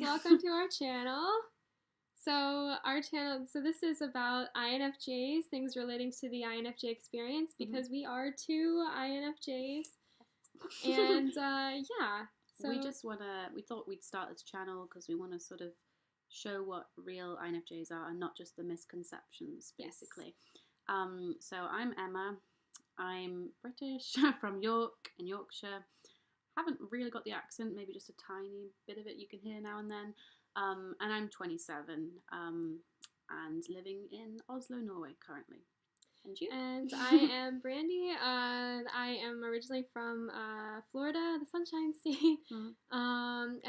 welcome to our channel. So this is about INFJs, things relating to the INFJ experience, because we are two INFJs. And so we thought we'd start this channel because we want to sort of show what real INFJs are and not just the misconceptions, basically. Yes. So I'm Emma. I'm British, from York in Yorkshire. Haven't really got the accent, maybe just a tiny bit of it you can hear now and then. And I'm 27 and living in Oslo, Norway currently. And you? And I am Brandy. I am originally from Florida, the Sunshine State. Mm-hmm. I'm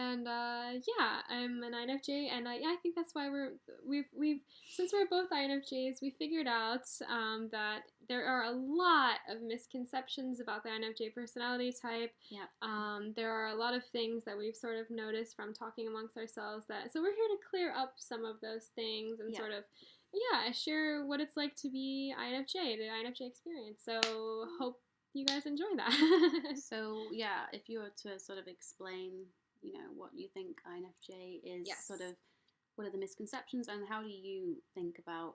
an INFJ, and I think that's why we've since we're both INFJs, we figured out that there are a lot of misconceptions about the INFJ personality type. Yeah. There are a lot of things that we've sort of noticed from talking amongst ourselves so we're here to clear up some of those things and sort of share what it's like to be INFJ, the INFJ experience. So hope you guys enjoy that. So if you were to sort of explain, what you think INFJ is, sort of what are the misconceptions and how do you think about,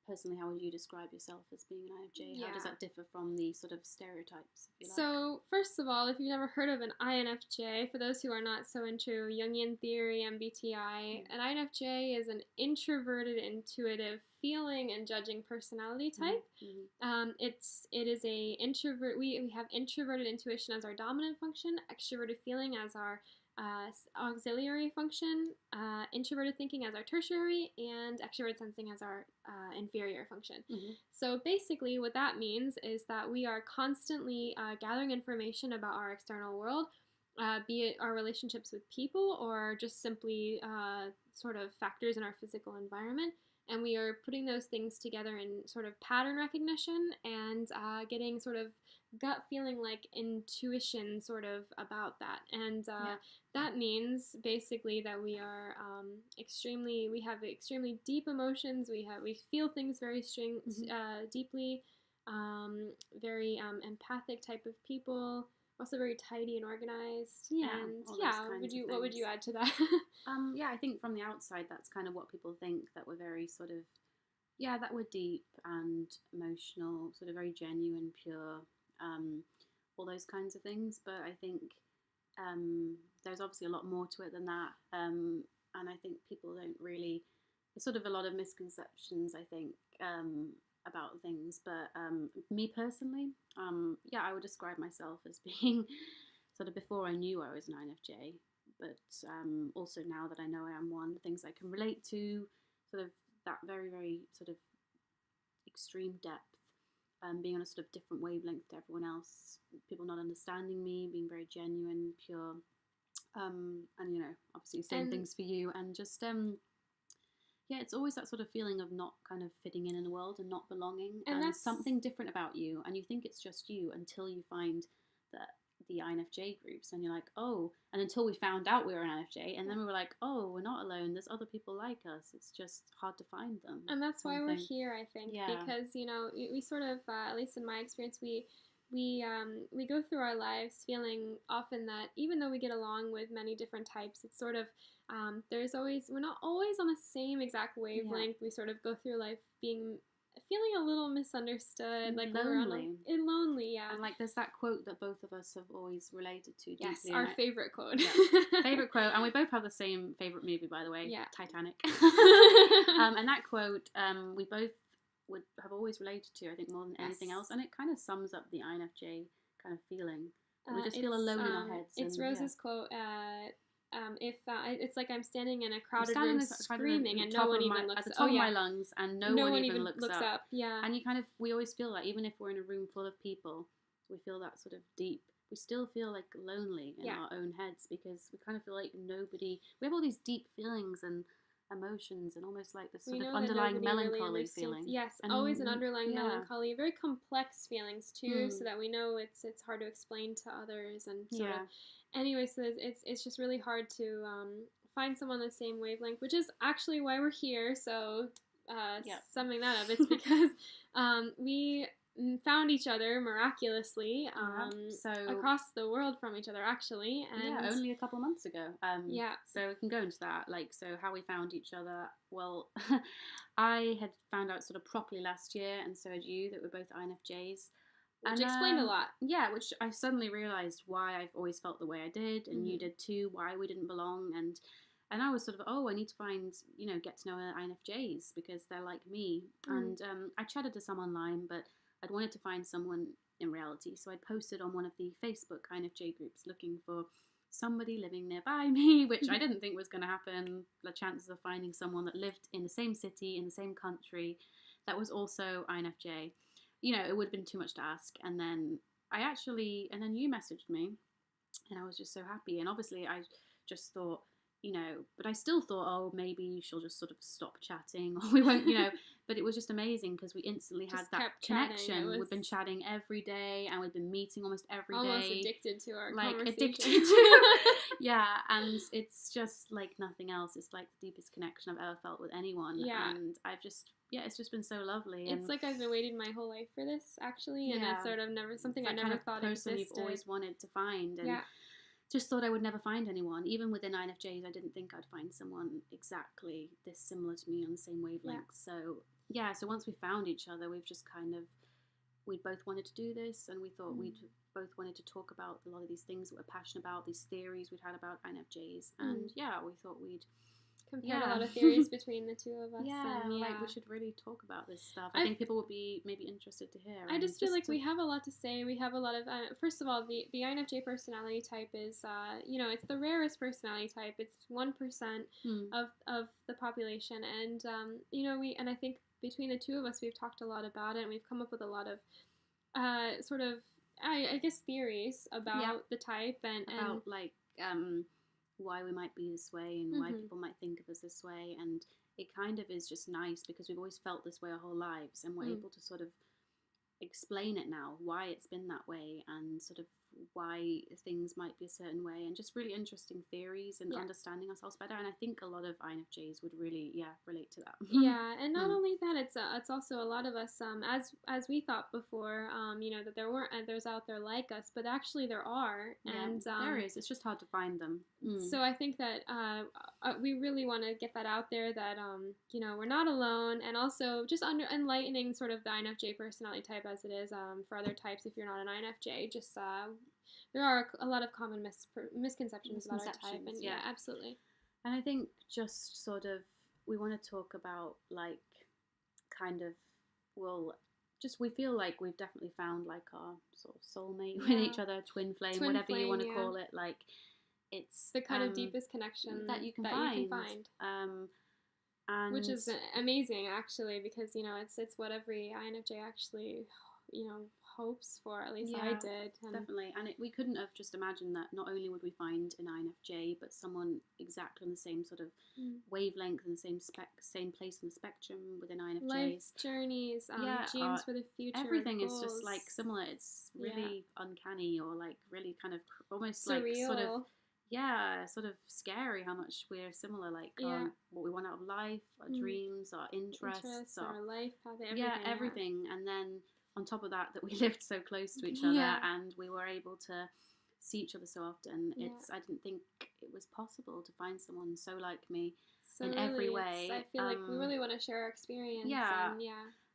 personally, how would you describe yourself as being an INFJ? How does that differ from the sort of stereotypes, if you like? So, first of all, if you've never heard of an INFJ, for those who are not so into Jungian theory, MBTI, an INFJ is an introverted, intuitive, feeling and judging personality type. Mm-hmm. It is a introvert. We have introverted intuition as our dominant function, extroverted feeling as our auxiliary function, introverted thinking as our tertiary, and extroverted sensing as our inferior function. Mm-hmm. So basically what that means is that we are constantly gathering information about our external world, be it our relationships with people or just simply sort of factors in our physical environment. And we are putting those things together in sort of pattern recognition and getting sort of gut feeling, like intuition sort of about that. And that means basically that we are we have extremely deep emotions. We feel things very deeply, very empathic type of people. Also very tidy and organized. Yeah. And what would you add to that? I think from the outside that's kind of what people think, that we're very sort of that we're deep and emotional, sort of very genuine, pure, all those kinds of things. But I think there's obviously a lot more to it than that. And I think people don't really, there's sort of a lot of misconceptions, I think, about things. But me personally, I would describe myself as being sort of, before I knew I was an INFJ, but also now that I know I am one, things I can relate to, sort of that very, very sort of extreme depth, being on a sort of different wavelength to everyone else, people not understanding me, being very genuine, pure, and obviously same things for you, and just it's always that sort of feeling of not kind of fitting in the world and not belonging, and that's something different about you, and you think it's just you until you find the INFJ groups, and you're like, oh, and until we found out we were an INFJ, and then we were like, oh, we're not alone, there's other people like us, it's just hard to find them. And that's why we're here, I think, because, we sort of, at least in my experience, we go through our lives feeling often that even though we get along with many different types, it's sort of, we're not always on the same exact wavelength. We sort of go through life feeling a little misunderstood, like lonely, And like there's that quote that both of us have always related to. Yes, our favorite quote. Favorite quote, and we both have the same favorite movie, by the way. Yeah, Titanic. And that quote, we both would have always related to, I think, more than anything else, and it kind of sums up the INFJ kind of feeling. We just feel alone in our heads. It's Rose's quote. It's like I'm standing in a crowded room screaming and no one even looks up. At the top of my lungs, and no one even looks up. Yeah. And we always feel that, even if we're in a room full of people, we feel that sort of deep, we still feel like lonely in our own heads, because we kind of feel like we have all these deep feelings and emotions, and almost like this sort of underlying melancholy feeling. Yes, and always an underlying melancholy, very complex feelings too, so that we know it's hard to explain to others, and sort of. Anyway, so it's just really hard to find someone on the same wavelength, which is actually why we're here. So summing that up, it's because we found each other miraculously So across the world from each other, actually. And only a couple of months ago. Yeah. So we can go into that. Like, so how we found each other. Well, I had found out sort of properly last year, and so had you, that we're both INFJs. Which explained a lot. Yeah, which I suddenly realised why I've always felt the way I did, and you did too, why we didn't belong. And I was sort of, I need to find, get to know INFJs because they're like me. And I chatted to some online, but I'd wanted to find someone in reality. So I posted on one of the Facebook INFJ groups looking for somebody living nearby me, which I didn't think was going to happen. The chances of finding someone that lived in the same city, in the same country, that was also INFJ, it would have been too much to ask. And then you messaged me, and I was just so happy. And obviously I just thought, but I still thought, maybe she'll just sort of stop chatting, or we won't, but it was just amazing because we instantly had that connection. We've been chatting every day, and we've been meeting almost every day. Almost addicted to our conversation. Addicted to yeah, and it's just like nothing else. It's like the deepest connection I've ever felt with anyone. Yeah. And I've just, it's just been so lovely. It's like I've been waiting my whole life for this, actually, and it's sort of something I never thought existed. Person you've always wanted to find. And yeah. Just thought I would never find anyone. Even within INFJs, I didn't think I'd find someone exactly this similar to me on the same wavelength. Yeah. So once we found each other, we've just we both wanted to do this, and we thought we'd both wanted to talk about a lot of these things that we're passionate about, these theories we'd had about INFJs, and we thought we'd compared a lot of theories between the two of us. Yeah, and like we should really talk about this stuff. I think people would be maybe interested to hear. I just feel like we have a lot to say. We have a lot of, first of all, the INFJ personality type is, it's the rarest personality type. It's 1% of the population, and and I think between the two of us, we've talked a lot about it, and we've come up with a lot of sort of, I guess, theories about the type and like why we might be this way, and why people might think of us this way. And it kind of is just nice because we've always felt this way our whole lives, and we're able to sort of explain it now, why it's been that way, and sort of why things might be a certain way, and just really interesting theories and understanding ourselves better. And I think a lot of INFJs would really relate to that. Yeah, and not only that, it's also a lot of us as we thought before, that there weren't others out there like us, but actually there are. And there is. It's just hard to find them. So I think that we really want to get that out there, that we're not alone, and also just enlightening sort of the INFJ personality type as it is for other types. If you're not an INFJ, just there are a lot of common misconceptions about our type, and absolutely. And I think just sort of we want to talk about like kind of we feel like we've definitely found like our sort of soulmate with each other, twin flame, whatever you want to call it. Like it's the kind of deepest connection that you can find. And which is amazing, actually, because it's what every INFJ actually hopes for. At least I did. Definitely. And we couldn't have just imagined that not only would we find an INFJ, but someone exactly on the same sort of wavelength and the same place in the spectrum within INFJs. Life journeys, dreams for the future. Everything goals. is just like similar. It's really uncanny, or like really kind of almost surreal. Like sort of scary how much we're similar, like what we want out of life, our dreams, our interests, our life path, everything. And then on top of that we lived so close to each other, and we were able to see each other so often. I didn't think it was possible to find someone so like me in every way. I feel like we really want to share our experience.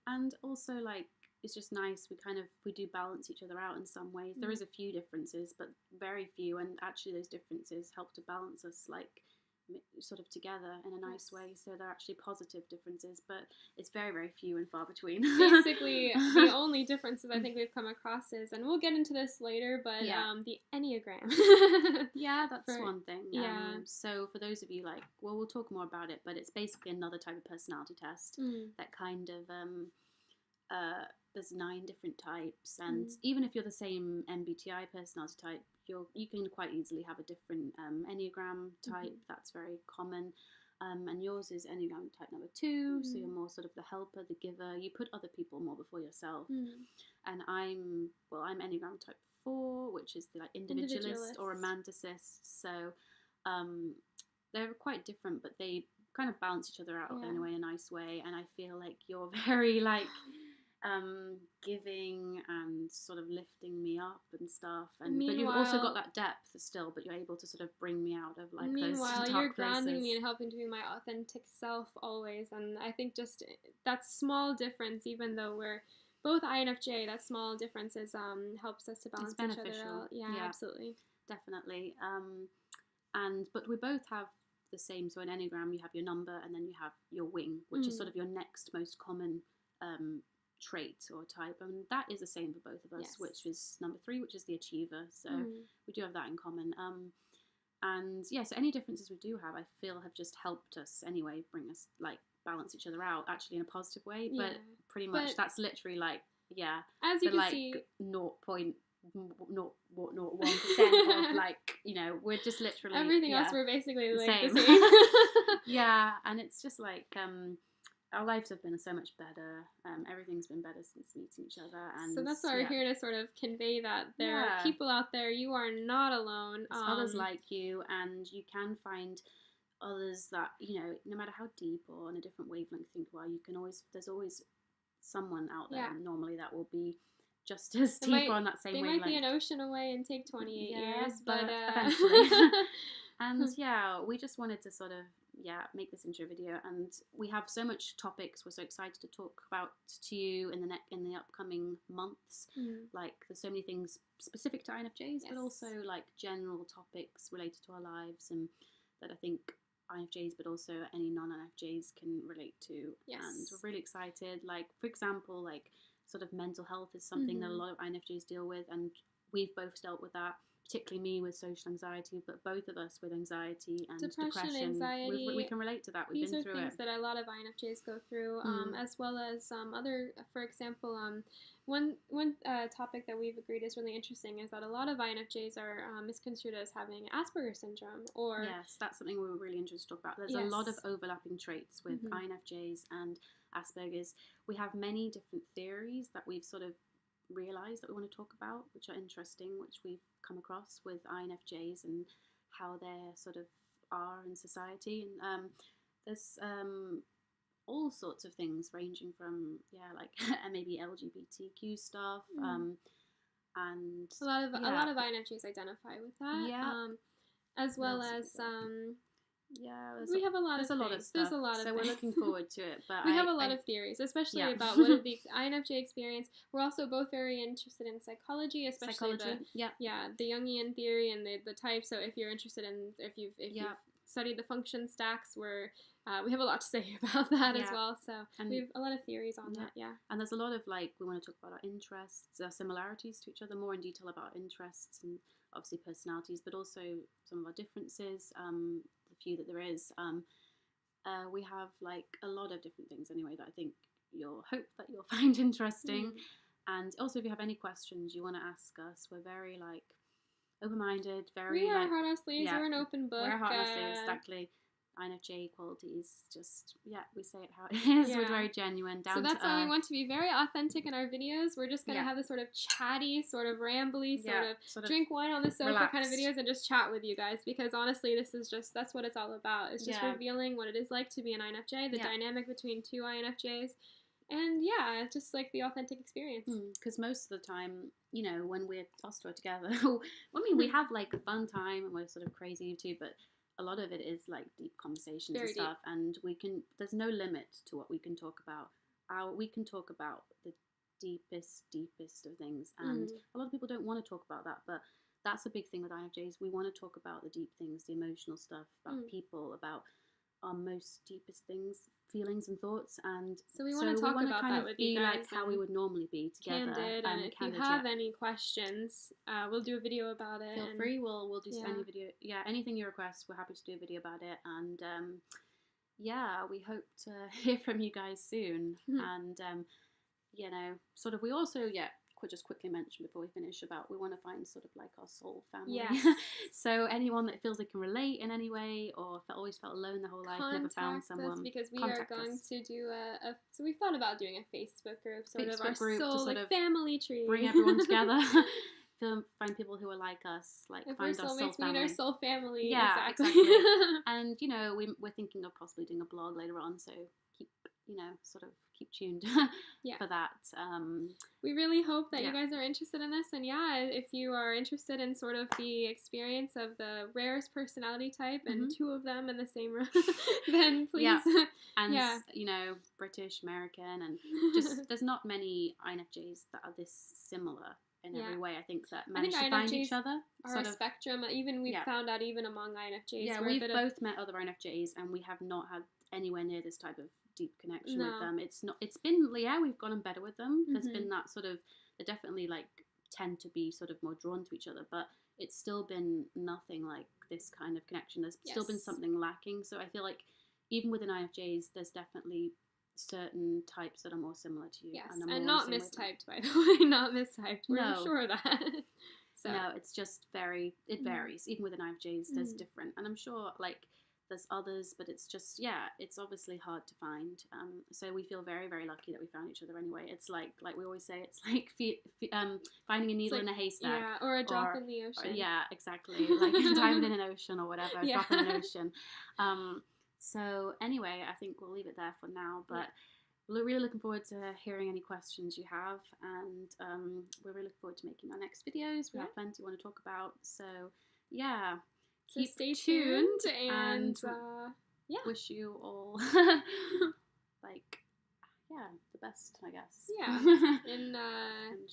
And also like it's just nice. We do balance each other out in some ways. There is a few differences, but very few, and actually those differences help to balance us like sort of together in a nice way. So they're actually positive differences, but it's very, very few and far between. Basically, the only differences I think we've come across is, and we'll get into this later, but the Enneagram. That's one thing. So for those of you we'll talk more about it, but it's basically another type of personality test that kind of there's 9 different types, and even if you're the same MBTI personality type, you can quite easily have a different Enneagram type. That's very common. And yours is Enneagram type number 2, so you're more sort of the helper, the giver. You put other people more before yourself. And I'm Enneagram type 4, which is the individualist or romanticist. So they're quite different, but they kind of balance each other out in a nice way. And I feel like you're very giving and sort of lifting me up and stuff. But you've Meanwhile, also got that depth still, but you're able to sort of bring me out of like those meanwhile, dark you're grounding places. me and helping to be my authentic self always. And I think just that small difference, even though we're both INFJ, that small difference helps us to balance each other out. Yeah, absolutely. Definitely. But we both have the same. So in Enneagram, you have your number and then you have your wing, which is sort of your next most common trait or type, and that is the same for both of us, which is number 3, which is the achiever. So we do have that in common. And yeah, so any differences we do have, I feel, have just helped us anyway, bring us like balance each other out, actually in a positive way. But pretty much that's literally like as you can like see, 0.01% of like, you know, we're just literally everything else we're basically the like same. the same. Yeah, and it's just like our lives have been so much better. Everything's been better since meeting each other, and so that's why we're here to sort of convey that there are people out there. You are not alone. There's others like you, and you can find others that, you know, no matter how deep or on a different wavelength you think you are, there's always someone out there normally that will be just as deep on that same wavelength. They might be an ocean away and take 28 years, but eventually. And we just wanted to sort of make this intro video, and we have so much topics we're so excited to talk about to you in the upcoming months. Like there's so many things specific to INFJs, but also like general topics related to our lives, and that I think INFJs but also any non-INFJs can relate to. And we're really excited. Like for example, like sort of mental health is something that a lot of INFJs deal with, and we've both dealt with that. Particularly me with social anxiety, but both of us with anxiety and depression. Anxiety. We can relate to that. We've been through it. These are things that a lot of INFJs go through, as well as other, for example, one topic that we've agreed is really interesting is that a lot of INFJs are misconstrued as having Asperger's syndrome. Or yes, that's something we were really interested to talk about. There's a lot of overlapping traits with INFJs and Asperger's. We have many different theories that we've sort of realize that we want to talk about, which are interesting, which we've come across with INFJs and how they sort of are in society. And there's all sorts of things ranging from like maybe LGBTQ stuff, and a lot of INFJs identify with that, as well as we have a lot of stuff. There's a lot of so we're looking forward to it. But we have a lot of theories, especially about what is the INFJ experience. We're also both very interested in psychology, especially the Jungian theory and the types. So if you're interested in if you've studied the function stacks, we have a lot to say about that as well. So we have a lot of theories on that. And there's a lot of like we want to talk about our interests, our similarities to each other, more in detail about interests and obviously personalities, but also some of our differences. The few that there is, we have like a lot of different things anyway that I think you'll find interesting. And also if you have any questions you want to ask us, we're very like open-minded, very we are heart on sleeves. We're an open book. We're heart on sleeves, exactly. INFJ qualities, just we say it how it is. We're very genuine, down to earth. So that's why we want to be very authentic in our videos. We're just gonna have this sort of chatty, sort of rambly, sort of drink wine on the sofa kind of videos and just chat with you guys, because honestly that's what it's all about. It's just revealing what it is like to be an INFJ, the dynamic between two INFJs, and just like the authentic experience. Because most of the time, you know, when we're us two are together, I mean, we have like a fun time and we're sort of crazy too, but a lot of it is like deep conversations and stuff, and there's no limit to what we can talk about. We can talk about the deepest of things, and a lot of people don't want to talk about that, but that's a big thing with INFJs. We want to talk about the deep things, the emotional stuff, about people, about our most deepest things, feelings and thoughts, and so we want to talk about that with you guys, like how we would normally be together. Candid, and if you have any questions, we'll do a video about it. Feel free. We'll do any video. Anything you request, we're happy to do a video about it. And we hope to hear from you guys soon. And you know, sort of we also could just quickly mention before we finish about we want to find sort of like our soul family. So anyone that feels they can relate in any way, or always felt alone the whole life, never found someone, us, because we are going to do so we thought about doing a Facebook group, our group soul, to sort like of family tree, bring everyone together. find people who are like us, like If find we're our soul soulmates, meet family. our soul family. Yeah, Exactly. And we're thinking of possibly doing a blog later on, so keep sort of keep tuned for that. We really hope that Yeah. you guys are interested in this, and if you are interested in sort of the experience of the rarest personality type and two of them in the same room, then please, and British, American, and just there's not many INFJs that are this similar in every way. I think that manage to find each other. Are a spectrum. Even we've found out even among INFJs. Yeah, we've both met other INFJs, and we have not had anywhere near this type of deep connection with them. It's been we've gotten better with them. There's been that sort of, they definitely like tend to be sort of more drawn to each other, but it's still been nothing like this kind of connection. There's still been something lacking. So I feel like even within INFJs, there's definitely certain types that are more similar to you. Yes, and not mistyped, by the way, not mistyped. We're sure of that. So. No, it's just it varies. Even within INFJs, there's different, and I'm sure like there's others, but it's just it's obviously hard to find. So we feel very, very lucky that we found each other anyway. It's like we always say, it's like finding a needle in a haystack, or a drop in the ocean. Yeah, exactly, like a diamond in an ocean or whatever, a drop in an ocean. So anyway, I think we'll leave it there for now, but. We're really looking forward to hearing any questions you have, and we're really looking forward to making our next videos. We have plenty we want to talk about, so so stay tuned and wish you all the best, I guess. And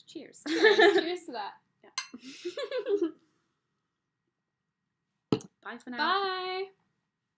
cheers. Cheers to that. Bye for now. Bye.